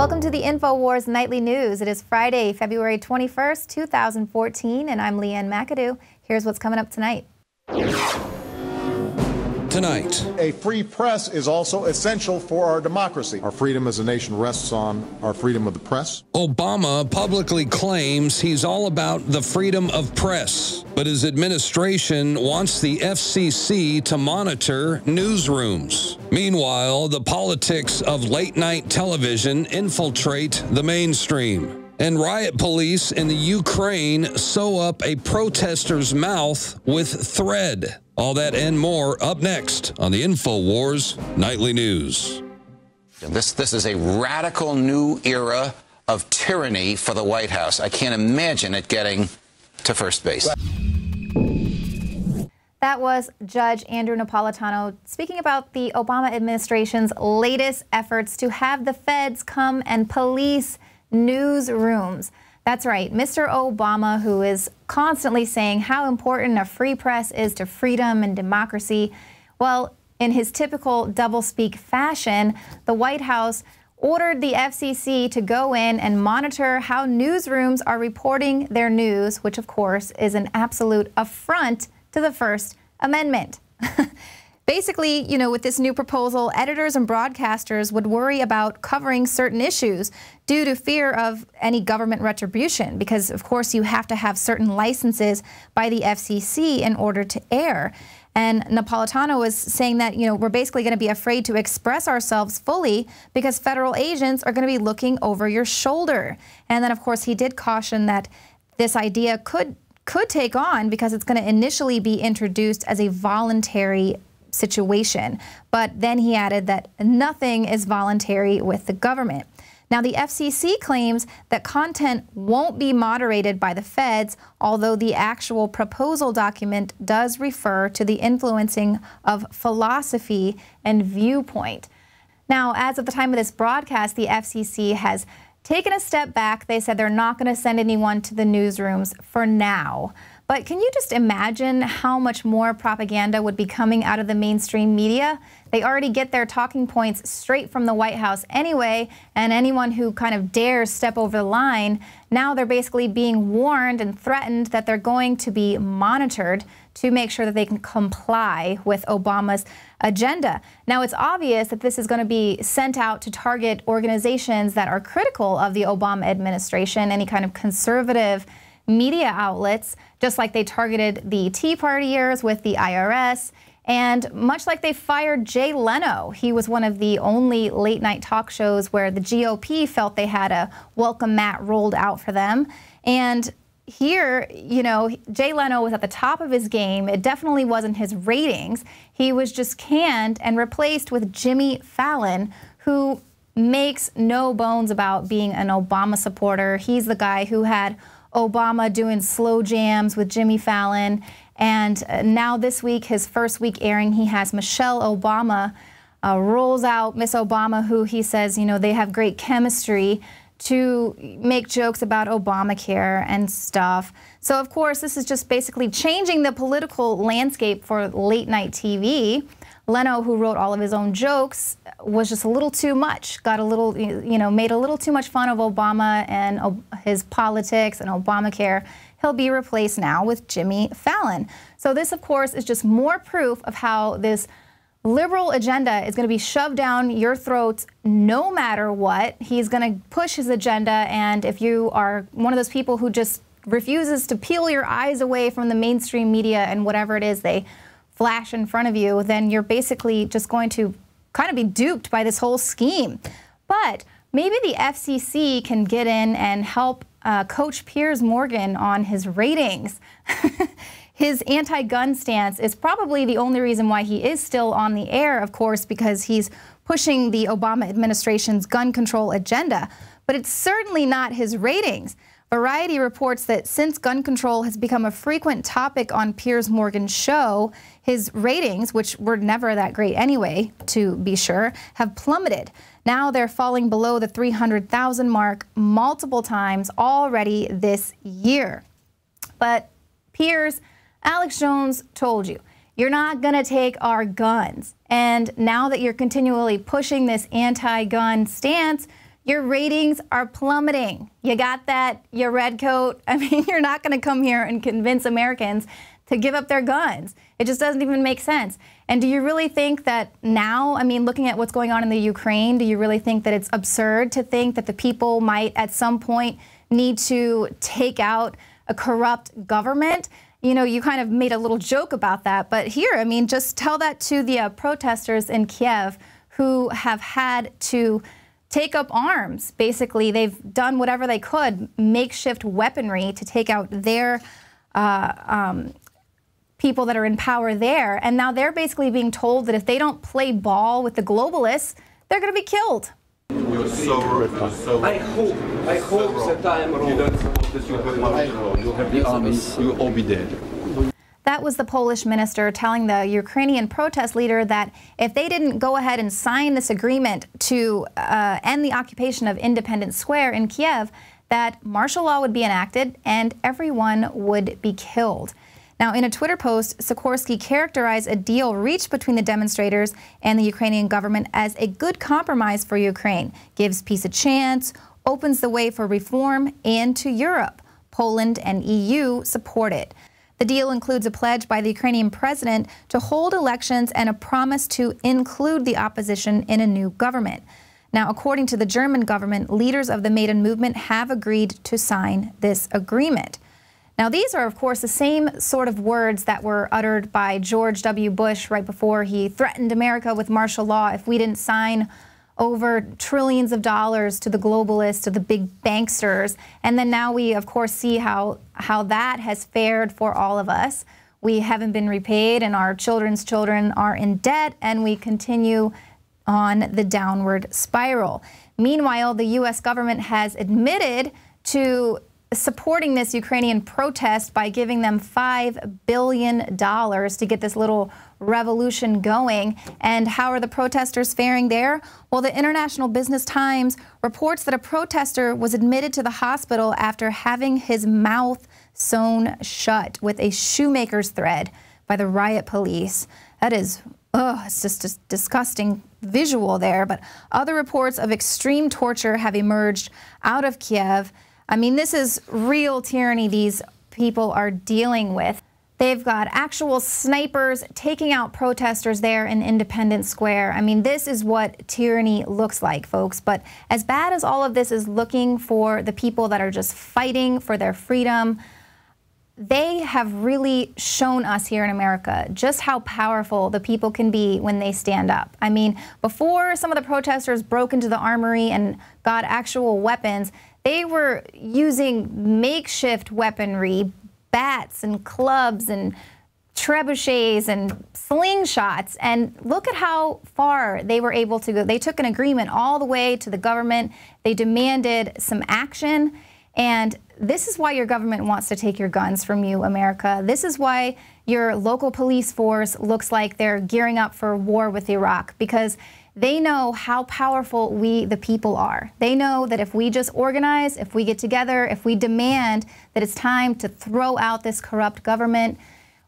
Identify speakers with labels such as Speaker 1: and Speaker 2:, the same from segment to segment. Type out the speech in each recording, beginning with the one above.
Speaker 1: Welcome to the Infowars Nightly News. It is Friday, February 21st, 2014, and I'm Leanne McAdoo. Here's what's coming up tonight.
Speaker 2: Tonight,
Speaker 3: a free press is also essential for our democracy. Our freedom as a nation rests on our freedom of the press.
Speaker 2: Obama publicly claims he's all about the freedom of press, but his administration wants the FCC to monitor newsrooms. Meanwhile, the politics of late-night television infiltrate the mainstream. And riot police in the Ukraine sew up a protester's mouth with thread. All that and more up next on the Infowars Nightly News.
Speaker 4: This is a radical new era of tyranny for the White House. I can't imagine it getting to first base.
Speaker 1: That was Judge Andrew Napolitano speaking about the Obama administration's latest efforts to have the feds come and police newsrooms. That's right, Mr. Obama, who is constantly saying how important a free press is to freedom and democracy. Well, in his typical doublespeak fashion, the White House ordered the FCC to go in and monitor how newsrooms are reporting their news, which of course is an absolute affront to the First Amendment. Basically, you know, with this new proposal, editors and broadcasters would worry about covering certain issues due to fear of any government retribution, because of course you have to have certain licenses by the FCC in order to air. And Napolitano was saying that, you know, we're basically going to be afraid to express ourselves fully because federal agents are going to be looking over your shoulder. And then, of course, he did caution that this idea could take on because it's going to initially be introduced as a voluntary situation. But then he added that nothing is voluntary with the government. Now, the FCC claims that content won't be moderated by the feds, although the actual proposal document does refer to the influencing of philosophy and viewpoint. Now, as of the time of this broadcast, the FCC has taken a step back. They said they're not going to send anyone to the newsrooms for now. But can you just imagine how much more propaganda would be coming out of the mainstream media? They already get their talking points straight from the White House anyway, and anyone who kind of dares step over the line, now they're basically being warned and threatened that they're going to be monitored to make sure that they can comply with Obama's agenda. Now, it's obvious that this is going to be sent out to target organizations that are critical of the Obama administration, any kind of conservative media outlets, just like they targeted the Tea Partiers with the IRS, and much like they fired Jay Leno. He was one of the only late-night talk shows where the GOP felt they had a welcome mat rolled out for them. And here, you know, Jay Leno was at the top of his game. It definitely wasn't his ratings. He was just canned and replaced with Jimmy Fallon, who makes no bones about being an Obama supporter. He's the guy who had Obama doing slow jams with Jimmy Fallon. And now this week, his first week airing, he has Michelle Obama, rolls out Miss Obama, who he says, you know, they have great chemistry, to make jokes about Obamacare and stuff. So, of course, this is just basically changing the political landscape for late night TV. Leno, who wrote all of his own jokes, was just a little too much, got a little, you know, made a little too much fun of Obama and his politics and Obamacare. He'll be replaced now with Jimmy Fallon. So this, of course, is just more proof of how this liberal agenda is going to be shoved down your throats no matter what. He's going to push his agenda, and if you are one of those people who just refuses to peel your eyes away from the mainstream media and whatever it is they flash in front of you, then you're basically just going to kind of be duped by this whole scheme. But maybe the FCC can get in and help coach Piers Morgan on his ratings. His anti-gun stance is probably the only reason why he is still on the air, of course, because he's pushing the Obama administration's gun control agenda. But it's certainly not his ratings. Variety reports that since gun control has become a frequent topic on Piers Morgan's show, his ratings, which were never that great anyway, to be sure, have plummeted. Now they're falling below the 300,000 mark multiple times already this year. But Piers, Alex Jones told you, you're not going to take our guns. And now that you're continually pushing this anti-gun stance, Your ratings are plummeting. You got that, you red coat? I mean, you're not going to come here and convince Americans to give up their guns. It just doesn't even make sense. And do you really think that now, I mean, looking at what's going on in the Ukraine, do you really think that it's absurd to think that the people might at some point need to take out a corrupt government? You know, you kind of made a little joke about that, but here, I mean, just tell that to the protesters in Kiev who have had to take up arms. Basically, they've done whatever they could, makeshift weaponry to take out their people that are in power there. And now they're basically being told that if they don't play ball with the globalists, they're going to be killed.
Speaker 5: You're so
Speaker 6: I hope that I am wrong.
Speaker 5: You don't support this, you have the army, you will all be dead.
Speaker 1: That was the Polish minister telling the Ukrainian protest leader that if they didn't go ahead and sign this agreement to end the occupation of Independence Square in Kiev, that martial law would be enacted and everyone would be killed. Now, in a Twitter post, Sikorsky characterized a deal reached between the demonstrators and the Ukrainian government as a good compromise for Ukraine, gives peace a chance, opens the way for reform, and to Europe. Poland and EU support it. The deal includes a pledge by the Ukrainian president to hold elections and a promise to include the opposition in a new government. Now, according to the German government, leaders of the Maidan movement have agreed to sign this agreement. Now, these are, of course, the same sort of words that were uttered by George W. Bush right before he threatened America with martial law if we didn't sign over trillions of dollars to the globalists, to the big banksters. And then now we, of course, see how that has fared for all of us. We haven't been repaid, and our children's children are in debt, and we continue on the downward spiral. Meanwhile, the U.S. government has admitted to supporting this Ukrainian protest by giving them $5 billion to get this little revolution going. And how are the protesters faring there? Well, the International Business Times reports that a protester was admitted to the hospital after having his mouth sewn shut with a shoemaker's thread by the Riot police. That is, it's just a disgusting visual there. But other reports of extreme torture have emerged out of Kiev. I mean, this is real tyranny these people are dealing with. They've got actual snipers taking out protesters there in Independence Square. I mean, this is what tyranny looks like, folks. But as bad as all of this is looking for the people that are just fighting for their freedom, they have really shown us here in America just how powerful the people can be when they stand up. I mean, before some of the protesters broke into the armory and got actual weapons, they were using makeshift weaponry, bats and clubs and trebuchets and slingshots. And look at how far they were able to go. They took an agreement all the way to the government. They demanded some action. And this is why your government wants to take your guns from you, America. This is why your local police force looks like they're gearing up for war with Iraq, because they know how powerful we, the people, are. They know that if we just organize, if we get together, if we demand that it's time to throw out this corrupt government,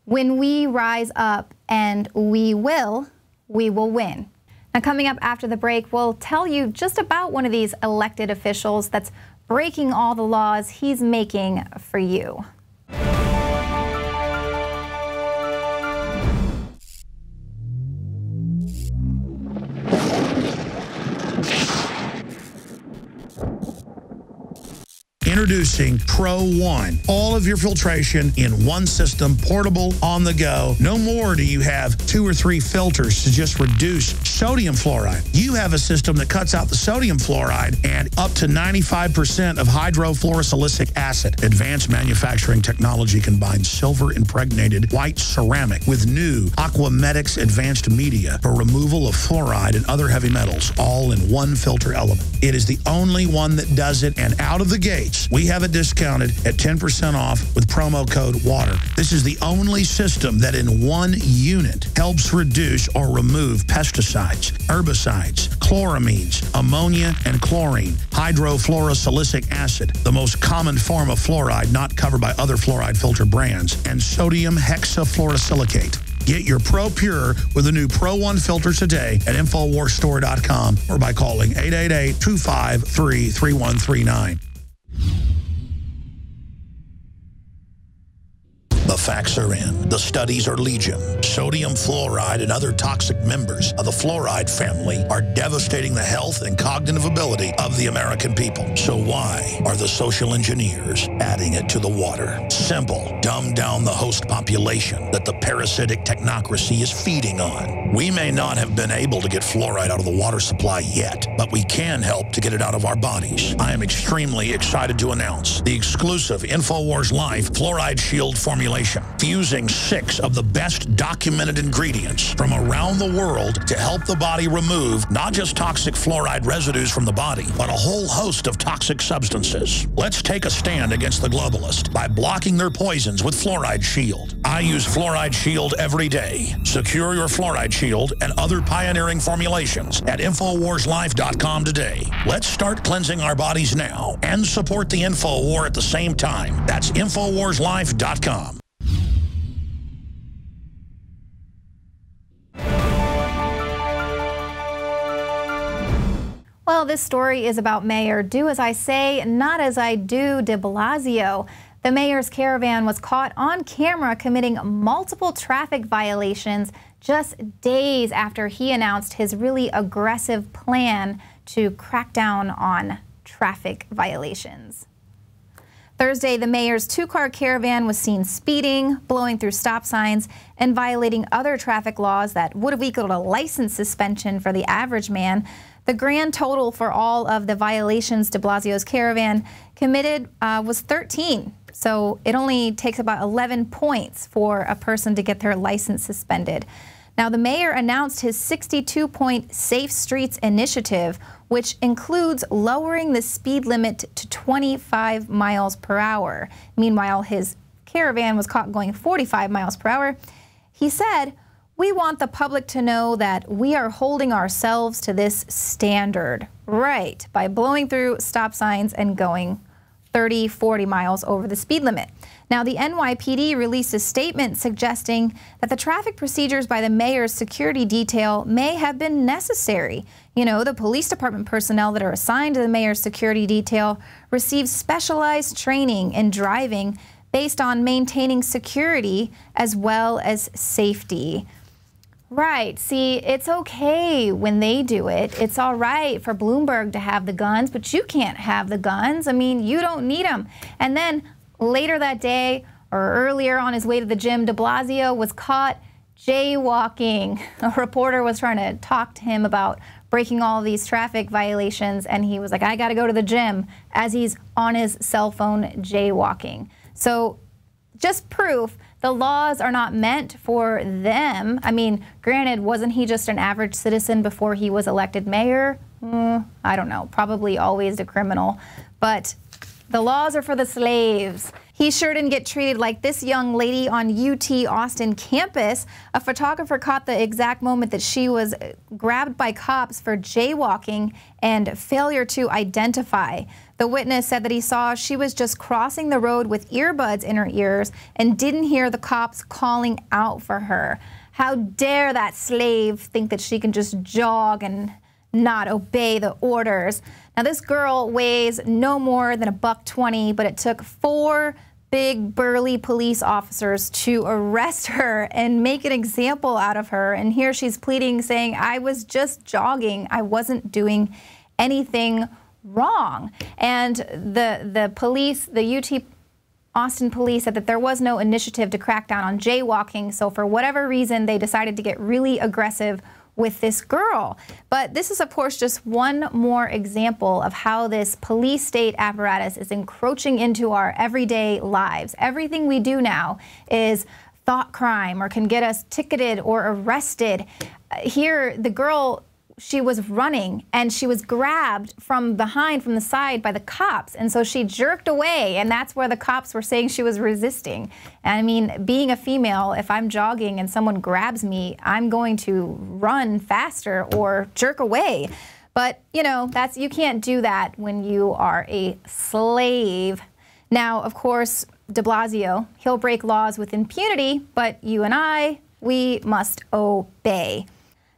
Speaker 1: when we rise up, and we will win. Now, coming up after the break, we'll tell you just about one of these elected officials that's breaking all the laws he's making for you.
Speaker 7: Introducing Pro One. All of your filtration in one system, portable, on the go. No more do you have 2 or 3 filters to just reduce sodium fluoride. You have a system that cuts out the sodium fluoride and up to 95% of hydrofluorosilicic acid. Advanced manufacturing technology combines silver-impregnated white ceramic with new Aquamedics advanced media for removal of fluoride and other heavy metals, all in one filter element. It is the only one that does it, and out of the gates, we have it discounted at 10% off with promo code WATER. This is the only system that in one unit helps reduce or remove pesticides, herbicides, chloramines, ammonia, and chlorine, hydrofluorosilicic acid, the most common form of fluoride not covered by other fluoride filter brands, and sodium hexafluorosilicate. Get your Pro Pure with the new Pro 1 filter today at InfoWarsStore.com or by calling 888-253-3139. The facts are in. The studies are legion. Sodium fluoride and other toxic members of the fluoride family are devastating the health and cognitive ability of the American people. So why are the social engineers adding it to the water? Simple. Dumb down the host population that the parasitic technocracy is feeding on. We may not have been able to get fluoride out of the water supply yet, but we can help to get it out of our bodies. I am extremely excited to announce the exclusive Infowars Life Fluoride Shield formulation, fusing 6 of the best documented ingredients from around the world to help the body remove not just toxic fluoride residues from the body, but a whole host of toxic substances. Let's take a stand against the globalists by blocking their poisons with Fluoride Shield. I use Fluoride Shield every day. Secure your Fluoride Shield and other pioneering formulations at InfoWarsLife.com today. Let's start cleansing our bodies now and support the Info War at the same time. That's InfoWarsLife.com.
Speaker 1: Well, this story is about Mayor Do As I Say, Not As I Do de Blasio. The mayor's caravan was caught on camera committing multiple traffic violations just days after he announced his really aggressive plan to crack down on traffic violations. Thursday, the mayor's 2-car caravan was seen speeding, blowing through stop signs, and violating other traffic laws that would have equaled a license suspension for the average man. The grand total for all of the violations de Blasio's caravan committed was 13. So it only takes about 11 points for a person to get their license suspended. Now, the mayor announced his 62-point Safe Streets initiative, which includes lowering the speed limit to 25 miles per hour. Meanwhile, his caravan was caught going 45 miles per hour. He said, "We want the public to know that we are holding ourselves to this standard." Right, by blowing through stop signs and going 30, 40 miles over the speed limit. Now, the NYPD released a statement suggesting that the traffic procedures by the mayor's security detail may have been necessary. You know, the police department personnel that are assigned to the mayor's security detail receive specialized training in driving based on maintaining security as well as safety. Right. See, it's okay when they do it. It's all right for Bloomberg to have the guns, but you can't have the guns. I mean, you don't need them. And then later that day, or earlier on his way to the gym, de Blasio was caught jaywalking. A reporter was trying to talk to him about breaking all of these traffic violations, and he was like, "I got to go to the gym," as he's on his cell phone jaywalking. So just proof the laws are not meant for them. I mean, granted, wasn't he just an average citizen before he was elected mayor? I don't know, probably always a criminal. But the laws are for the slaves. He sure didn't get treated like this young lady on UT Austin campus. A photographer caught the exact moment that she was grabbed by cops for jaywalking and failure to identify. The witness said that he saw she was just crossing the road with earbuds in her ears and didn't hear the cops calling out for her. How dare that slave think that she can just jog and not obey the orders. Now, this girl weighs no more than $120, but it took 4 big burly police officers to arrest her and make an example out of her. And here she's pleading, saying, "I was just jogging. I wasn't doing anything wrong." And the police, the UT Austin police, said that there was no initiative to crack down on jaywalking. So for whatever reason, they decided to get really aggressive with this girl. But this is, of course, just one more example of how this police state apparatus is encroaching into our everyday lives. Everything we do now is thought crime or can get us ticketed or arrested. Here, the girl, she was running and she was grabbed from behind, from the side, by the cops. And so she jerked away, and that's where the cops were saying she was resisting. And I mean, being a female, if I'm jogging and someone grabs me, I'm going to run faster or jerk away. But, you know, you can't do that when you are a slave. Now, of course, de Blasio, he'll break laws with impunity, but you and I, we must obey,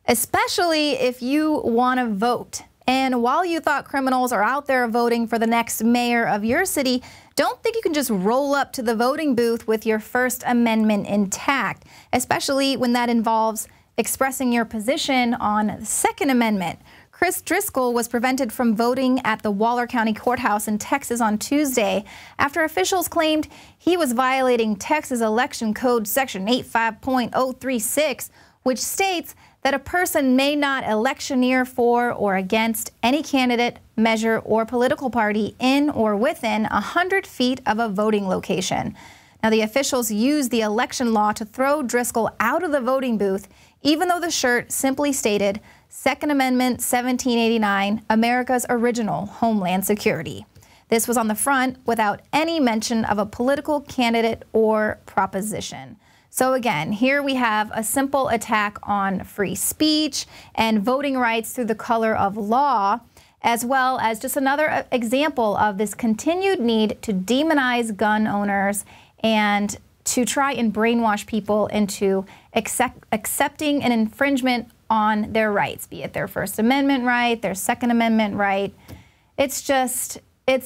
Speaker 1: especially if you want to vote. And while you thought criminals are out there voting for the next mayor of your city, don't think you can just roll up to the voting booth with your First Amendment intact, especially when that involves expressing your position on the Second Amendment. Chris Driscoll was prevented from voting at the Waller County Courthouse in Texas on Tuesday after officials claimed he was violating Texas Election Code Section 85.036, which states that a person may not electioneer for or against any candidate, measure, or political party in or within 100 feet of a voting location. Now, the officials used the election law to throw Driscoll out of the voting booth, even though the shirt simply stated Second Amendment 1789, America's original homeland security. This was on the front without any mention of a political candidate or proposition. So again, here we have a simple attack on free speech and voting rights through the color of law, as well as just another example of this continued need to demonize gun owners and to try and brainwash people into accepting an infringement on their rights, be it their First Amendment right, their Second Amendment right. It's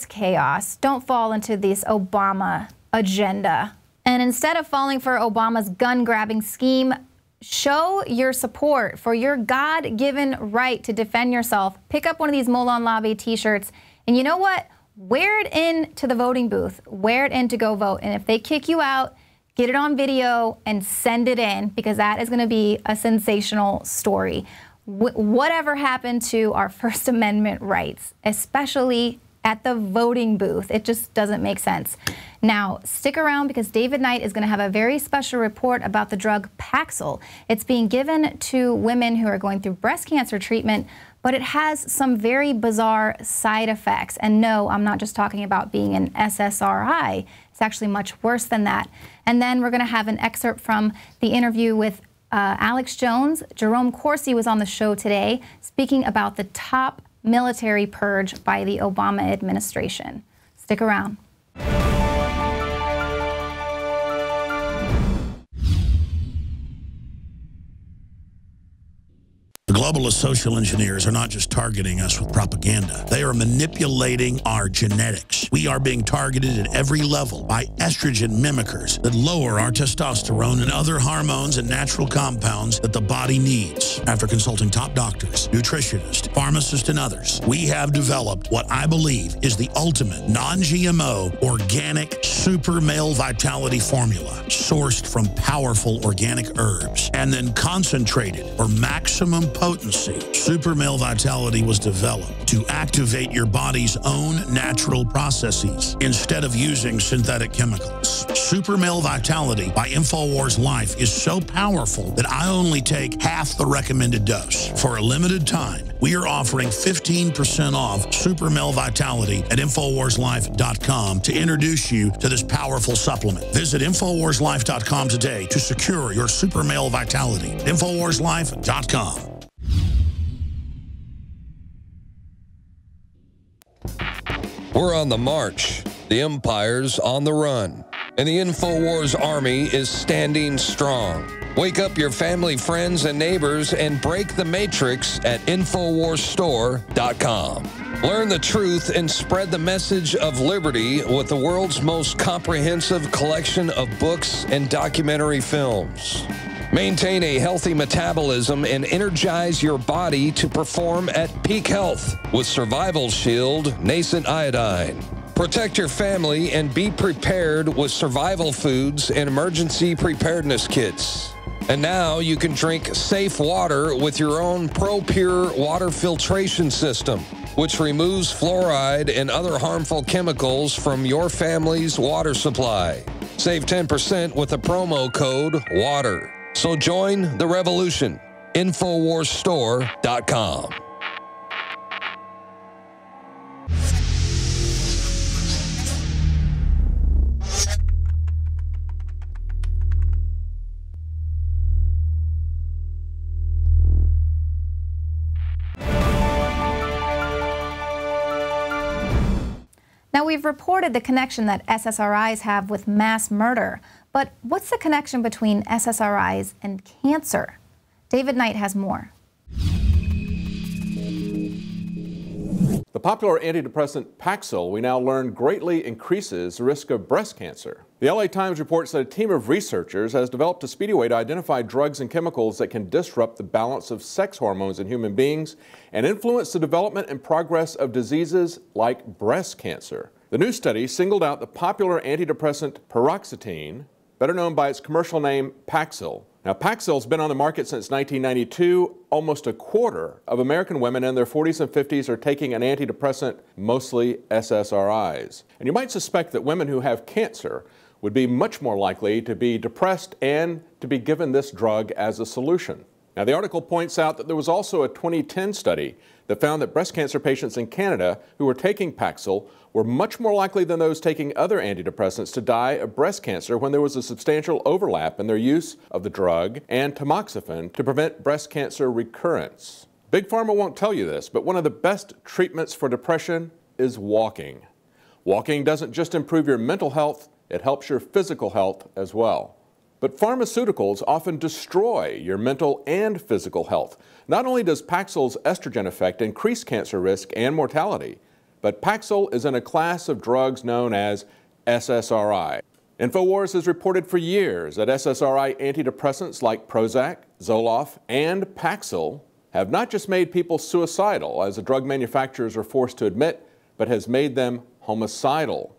Speaker 1: chaos. Don't fall into this Obama agenda. And instead of falling for Obama's gun-grabbing scheme, show your support for your God-given right to defend yourself. Pick up one of these Molon Lobby t-shirts, and you know what? Wear it in to the voting booth. Wear it in to go vote. And if they kick you out, get it on video and send it in, because that is going to be a sensational story. Whatever happened to our First Amendment rights, especially at the voting booth? It just doesn't make sense. Now, stick around, because David Knight is going to have a very special report about the drug Paxil. It's being given to women who are going through breast cancer treatment, but it has some very bizarre side effects. And no, I'm not just talking about being an SSRI. It's actually much worse than that. And then we're going to have an excerpt from the interview with Alex Jones. Jerome Corsi was on the show today speaking about the top military purge by the Obama administration. Stick around.
Speaker 7: The globalist social engineers are not just targeting us with propaganda. They are manipulating our genetics. We are being targeted at every level by estrogen mimickers that lower our testosterone and other hormones and natural compounds that the body needs. After consulting top doctors, nutritionists, pharmacists, and others, we have developed what I believe is the ultimate non-GMO organic super male vitality formula, sourced from powerful organic herbs and then concentrated for maximum potency. Super Male Vitality was developed to activate your body's own natural processes instead of using synthetic chemicals. Super Male Vitality by Infowars Life is so powerful that I only take half the recommended dose. For a limited time, we are offering 15% off Super Male Vitality at InfoWarsLife.com to introduce you to this powerful supplement. Visit InfoWarsLife.com today to secure your Super Male Vitality. InfoWarsLife.com.
Speaker 2: We're on the march. The Empire's on the run. And the Infowars army is standing strong. Wake up your family, friends, and neighbors and break the matrix at InfoWarsStore.com. Learn the truth and spread the message of liberty with the world's most comprehensive collection of books and documentary films. Maintain a healthy metabolism and energize your body to perform at peak health with Survival Shield Nascent Iodine. Protect your family and be prepared with survival foods and emergency preparedness kits. And now you can drink safe water with your own ProPure water filtration system, which removes fluoride and other harmful chemicals from your family's water supply. Save 10% with the promo code WATER. So join the revolution. InfoWarsStore.com.
Speaker 1: Now, we've reported the connection that SSRIs have with mass murder, but what's the connection between SSRIs and cancer? David Knight has more.
Speaker 8: The popular antidepressant Paxil, we now learn, greatly increases the risk of breast cancer. The LA Times reports that a team of researchers has developed a speedy way to identify drugs and chemicals that can disrupt the balance of sex hormones in human beings and influence the development and progress of diseases like breast cancer. The new study singled out the popular antidepressant paroxetine, better known by its commercial name Paxil. Now, Paxil's been on the market since 1992. Almost a quarter of American women in their 40s and 50s are taking an antidepressant, mostly SSRIs. And you might suspect that women who have cancer would be much more likely to be depressed and to be given this drug as a solution. Now, the article points out that there was also a 2010 study that found that breast cancer patients in Canada who were taking Paxil were much more likely than those taking other antidepressants to die of breast cancer when there was a substantial overlap in their use of the drug and tamoxifen to prevent breast cancer recurrence. Big Pharma won't tell you this, but one of the best treatments for depression is walking. Walking doesn't just improve your mental health, it helps your physical health as well. But pharmaceuticals often destroy your mental and physical health. Not only does Paxil's estrogen effect increase cancer risk and mortality, but Paxil is in a class of drugs known as SSRI. Infowars has reported for years that SSRI antidepressants like Prozac, Zoloft, and Paxil have not just made people suicidal, as the drug manufacturers are forced to admit, but has made them homicidal.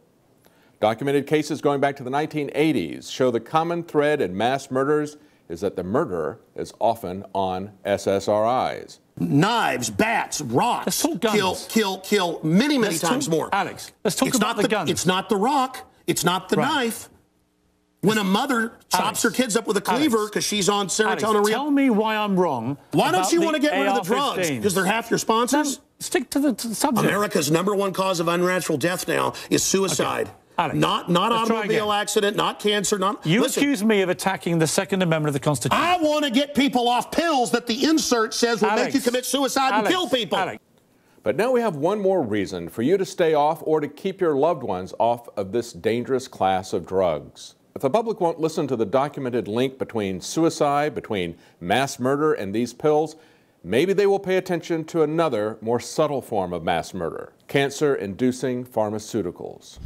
Speaker 8: Documented cases going back to the 1980s show the common thread in mass murders is that the murderer is often on SSRIs.
Speaker 9: Knives, bats, rocks kill many times more.
Speaker 10: Alex, let's talk about the guns.
Speaker 9: It's not the rock. It's not the knife. When a mother chops her kids up with a cleaver because she's on serotonin.
Speaker 10: Tell me why I'm wrong.
Speaker 9: Why don't you want to get rid of the drugs? Because they're half your sponsors?
Speaker 10: No, stick to the subject.
Speaker 9: America's #1 cause of unnatural death now is suicide. Okay.
Speaker 10: Alex,
Speaker 9: not automobile accident, not cancer, not...
Speaker 10: You accuse me of attacking the Second Amendment of the Constitution.
Speaker 9: I want to get people off pills that the insert says will make you commit suicide and kill people.
Speaker 8: But now we have one more reason for you to stay off or to keep your loved ones off of this dangerous class of drugs. If the public won't listen to the documented link between suicide, between mass murder and these pills, maybe they will pay attention to another, more subtle form of mass murder: cancer-inducing pharmaceuticals.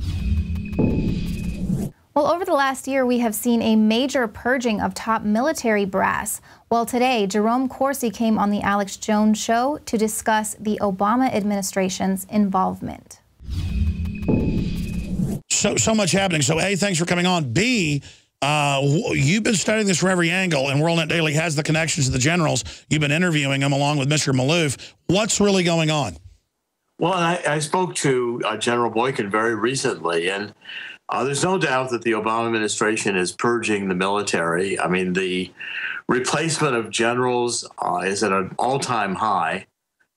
Speaker 1: Well, over the last year, we have seen a major purging of top military brass. Well, today, Jerome Corsi came on the Alex Jones Show to discuss the Obama administration's involvement.
Speaker 7: So much happening. So, A, thanks for coming on. B, you've been studying this from every angle, and WorldNet Daily has the connections to the generals. You've been interviewing them along with Mr. Malouf. What's really going on?
Speaker 11: Well, I spoke to General Boykin very recently, and there's no doubt that the Obama administration is purging the military. I mean, the replacement of generals is at an all-time high.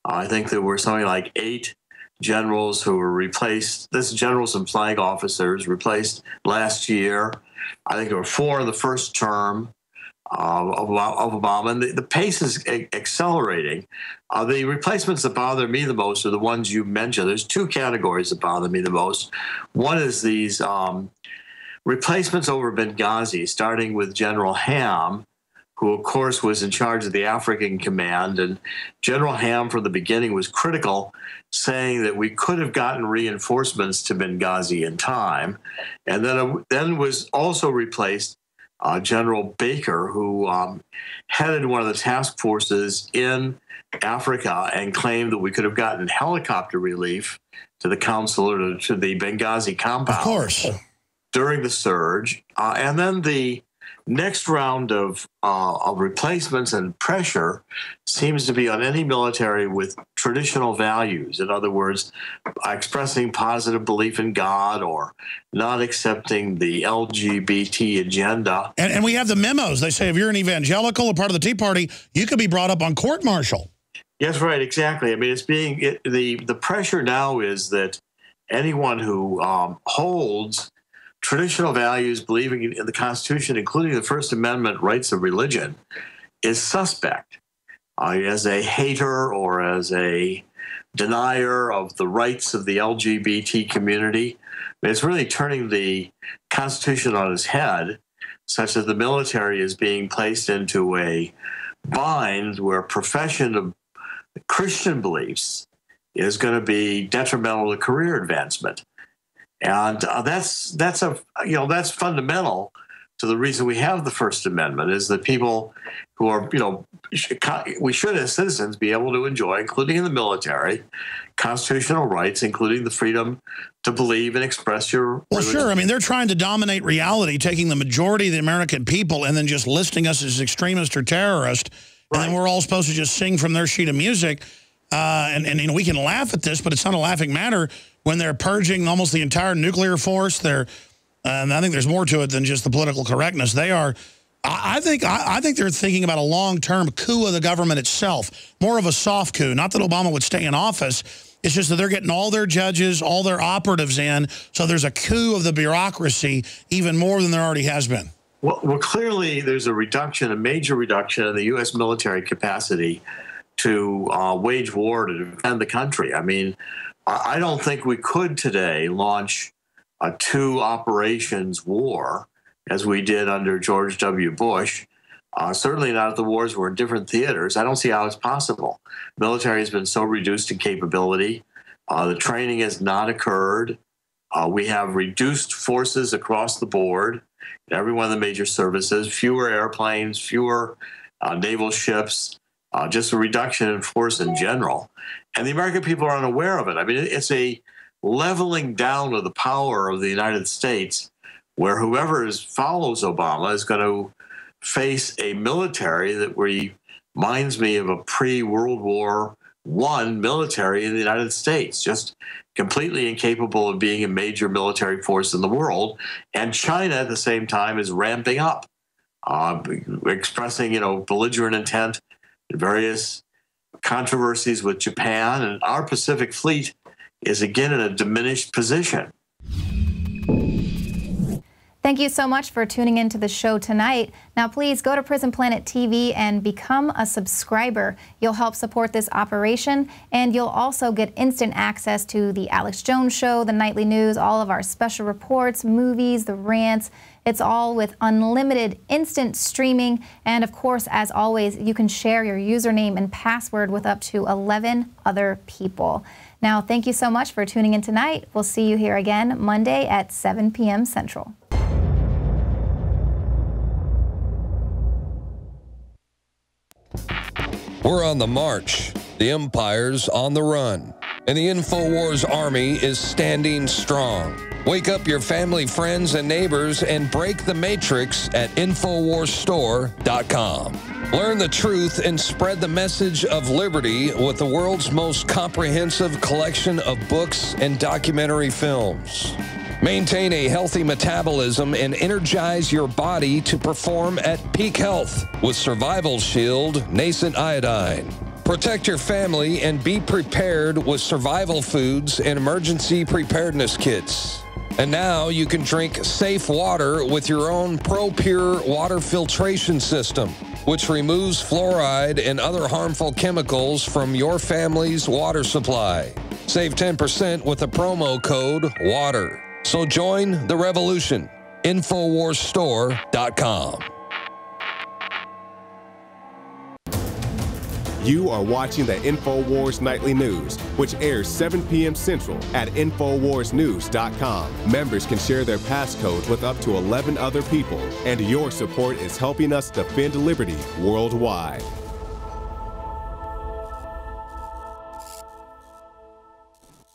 Speaker 11: I think there were something like 8 generals who were replaced. This is generals and flag officers replaced last year. I think there were 4 in the first term of Obama, and the pace is accelerating. The replacements that bother me the most are the ones you mentioned. There's 2 categories that bother me the most. One is these replacements over Benghazi, starting with General Ham, who, of course, was in charge of the African Command. And General Ham, from the beginning, was critical, saying that we could have gotten reinforcements to Benghazi in time. And then was also replaced General Baker, who headed one of the task forces in Africa and claimed that we could have gotten helicopter relief to the consulate, to the Benghazi compound.
Speaker 7: Of course.
Speaker 11: During the surge. And then the next round of replacements and pressure seems to be on any military with traditional values. In other words, expressing positive belief in God or not accepting the LGBT agenda.
Speaker 7: And we have the memos. They say if you're an evangelical or part of the Tea Party, you could be brought up on court-martial.
Speaker 11: Yes, right, exactly. I mean, it's being the pressure now is that anyone who holds traditional values, believing in the Constitution, including the First Amendment rights of religion, is suspect as a hater or as a denier of the rights of the LGBT community. I mean, it's really turning the Constitution on its head, such that the military is being placed into a bind where a profession of Christian beliefs is going to be detrimental to career advancement. And that's fundamental to the reason we have the First Amendment, is that people who are, we should as citizens be able to enjoy, including in the military, constitutional rights, including the freedom to believe and express your religion.
Speaker 7: Sure. I mean, they're trying to dominate reality, taking the majority of the American people and then just listing us as extremist or terrorist. Right. And then we're all supposed to just sing from their sheet of music. And we can laugh at this, but it's not a laughing matter when they're purging almost the entire nuclear force. And I think there's more to it than just the political correctness. They are, I think they're thinking about a long-term coup of the government itself, more of a soft coup. Not that Obama would stay in office. It's just that they're getting all their judges, all their operatives in. So there's a coup of the bureaucracy, even more than there already has been.
Speaker 11: Well, clearly there's a major reduction in the U.S. military capacity to wage war to defend the country. I mean, I don't think we could today launch a two-operations war as we did under George W. Bush. Certainly not if the wars were in different theaters. I don't see how it's possible. Military has been so reduced in capability. The training has not occurred. We have reduced forces across the board in every one of the major services, fewer airplanes, fewer naval ships, just a reduction in force in general. And the American people are unaware of it. I mean, it's a leveling down of the power of the United States, where whoever follows Obama is going to face a military that reminds me of a pre-World War I military in the United States, just completely incapable of being a major military force in the world. And China, at the same time, is ramping up, expressing, belligerent intent in various controversies with Japan. And our Pacific Fleet is again in a diminished position.
Speaker 1: Thank you so much for tuning into the show tonight. Now, please go to Prison Planet TV and become a subscriber. You'll help support this operation, and you'll also get instant access to the Alex Jones Show, the nightly news, all of our special reports, movies, the rants. It's all with unlimited instant streaming. And of course, as always, you can share your username and password with up to 11 other people. Now, thank you so much for tuning in tonight. We'll see you here again Monday at 7 p.m. Central.
Speaker 2: We're on the march. The Empire's on the run. And the Infowars army is standing strong. Wake up your family, friends, and neighbors and break the matrix at InfoWarsStore.com. Learn the truth and spread the message of liberty with the world's most comprehensive collection of books and documentary films. Maintain a healthy metabolism and energize your body to perform at peak health with Survival Shield Nascent Iodine. Protect your family and be prepared with survival foods and emergency preparedness kits. And now you can drink safe water with your own ProPure water filtration system, which removes fluoride and other harmful chemicals from your family's water supply. Save 10% with the promo code WATER. So join the revolution. InfoWarsStore.com.
Speaker 12: You are watching the Infowars Nightly News, which airs 7 p.m. Central at InfoWarsNews.com. Members can share their passcodes with up to 11 other people, and your support is helping us defend liberty worldwide.